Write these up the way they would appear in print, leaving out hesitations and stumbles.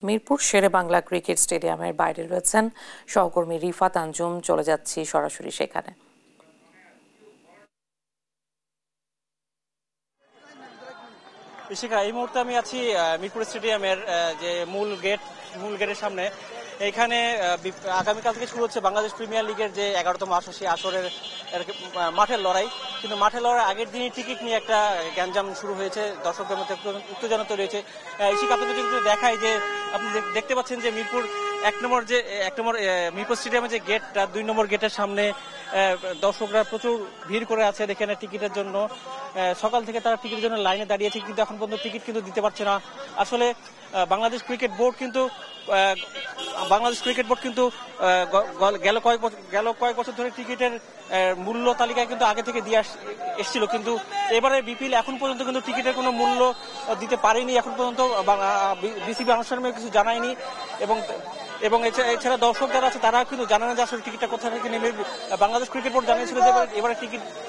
Mirpur Sherebangla cricket স্টেডিয়ামের বাইরে রয়েছেন সহকর্মী রিফাত আঞ্জুম। চলে যাচ্ছি সরাসরি সেখানে। এই মুহূর্তে আমি আছি মিরপুর স্টেডিয়ামের যে মূল গেটের সামনে। এখানে আগামীকাল থেকে শুরু হচ্ছে বাংলাদেশ প্রিমিয়ার লিগের যে 11তম আসরের মাঠের লড়াই। কিন্তু মাঠের লড়াই আগের দিনই টিকিট নিয়ে একটা গ্যাঞ্জাম শুরু হয়েছে, দর্শকদের মধ্যে উত্তেজনা তৈরি হয়েছে। ইসিক আপনাদের একটু দেখাই যে আপনি দেখতে পাচ্ছেন যে মিরপুর এক নম্বর মিরপুর স্টেডিয়ামের যে গেটটা 2 নম্বর গেটের সামনে দর্শকরা প্রচুর ভিড় করে আছে এখানে টিকিটের জন্য। সকাল থেকে তারা টিকিটের জন্য লাইনে দাঁড়িয়েছে, কিন্তু এখন পর্যন্ত টিকিট কিন্তু দিতে পারছে না। আসলে বাংলাদেশ ক্রিকেট বোর্ড কিন্তু গেল কয়েক বছর ধরে টিকিটের মূল্য তালিকায় কিন্তু আগে থেকে দিয়ে এসেছিল, কিন্তু এবারে বিপিএল এখন পর্যন্ত কিন্তু টিকিটের কোনো মূল্য দিতে পারেনি। এখন পর্যন্ত বিসিবি আনুষ্ঠানিকভাবে কিছু জানায়নি, এবং এছাড়া দর্শক যারা আছে তারা কিন্তু জানে না যে আসলে টিকিটটা কোথা থেকে নেবে। বাংলাদেশ ক্রিকেট বোর্ড জানিয়েছিল যে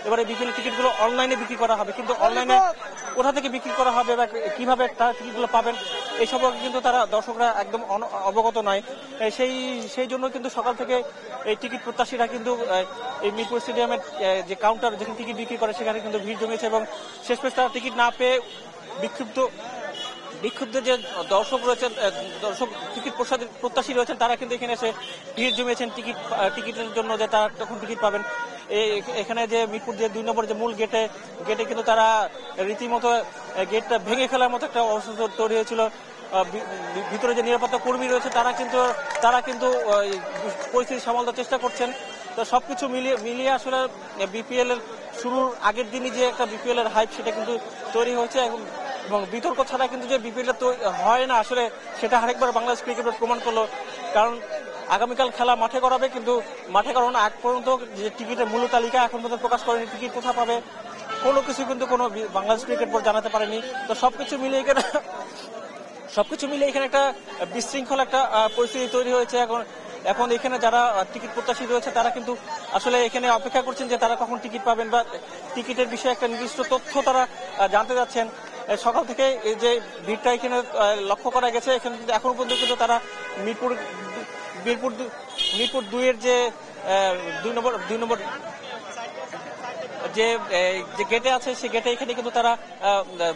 এবারে বিপিএল টিকিটগুলো অনলাইনে বিক্রি করা হবে, কিন্তু অনলাইনে কোথা থেকে বিক্রি করা হবে বা কিভাবে তারা টিকিটগুলো পাবেন এই সম্পর্কে কিন্তু তারা দর্শকরা একদম অবগত নয়। সেই জন্য কিন্তু সকাল থেকে এই টিকিট প্রত্যাশীরা কিন্তু এই মিরপুর স্টেডিয়ামের যে কাউন্টার যেখানে টিকিট বিক্রি করে সেখানে কিন্তু ভিড় জমেছে, এবং শেষমেশ তারা টিকিট না পেয়ে বিক্ষুব্ধ যে দর্শক রয়েছেন, টিকিট প্রত্যাশী রয়েছেন, তারা কিন্তু এখানে এসে ভিড় জমিয়েছেন টিকিটের জন্য, যে তারা তখন টিকিট পাবেন। এখানে যে মিরপুর যে 2 নম্বর যে মূল গেটে কিন্তু তারা রীতিমতো গেটটা ভেঙে ফেলার মতো একটা অবস্থা তৈরি হয়েছিল। ভিতরে যে নিরাপত্তা কর্মী রয়েছে তারা কিন্তু পরিস্থিতি সামাল দেওয়ার চেষ্টা করছেন। তো সবকিছু মিলিয়ে আসলে বিপিএল এর শুরুর আগের দিনই যে একটা বিপিএল এর হাইপ সেটা কিন্তু তৈরি হয়েছে, এবং বিতর্ক ছাড়া কিন্তু যে বিপিএল তো হয় না আসলে সেটা আরেকবার বাংলাদেশ ক্রিকেট বোর্ড প্রমাণ করলো। কারণ আগামীকাল খেলা মাঠে করাবে, কিন্তু মাঠে করানোর আগ পর্যন্ত যে টিকিটের মূল্য তালিকা এখন পর্যন্ত প্রকাশ করেনি, টিকিট কোথা পাবে কোনো কিছু কিন্তু কোনো বাংলাদেশ ক্রিকেট বোর্ড জানাতে পারেনি। তো সবকিছু মিলিয়ে এখানে একটা বিশৃঙ্খল একটা পরিস্থিতি তৈরি হয়েছে। এখন এখানে যারা টিকিট প্রত্যাশী রয়েছে তারা কিন্তু আসলে এখানে অপেক্ষা করছেন যে তারা কখন টিকিট পাবেন বা টিকিটের বিষয়ে একটা নির্দিষ্ট তথ্য তারা জানতে যাচ্ছেন। সকাল থেকে এই যে ভিড়টা এখানে লক্ষ্য করা গেছে, এখানে কিন্তু এখন পর্যন্ত কিন্তু তারা মিরপুর 2-এর যে 2 নম্বর যে গেটে আছে সেই গেটে এখানে কিন্তু তারা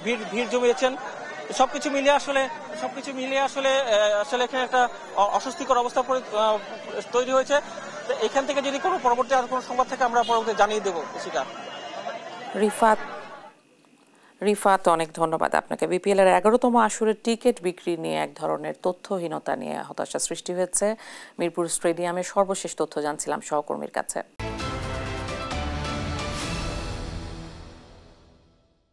ভিড় জমিয়েছেন। সবকিছু মিলিয়ে আসলে এখানে একটা অস্বস্তিকর অবস্থা তৈরি হয়েছে। এখান থেকে যদি কোনো পরবর্তী আর কোনো সংবাদ থেকে আমরা পরবর্তী জানিয়ে দেবো। রিফাত, অনেক ধন্যবাদ আপনাকে। বিপিএল এর 11তম আসরের টিকিট বিক্রি নিয়ে এক ধরনের তথ্যহীনতা নিয়ে হতাশা সৃষ্টি হয়েছে মিরপুর স্টেডিয়ামের। সর্বশেষ তথ্য জানছিলাম সহকর্মীর কাছে।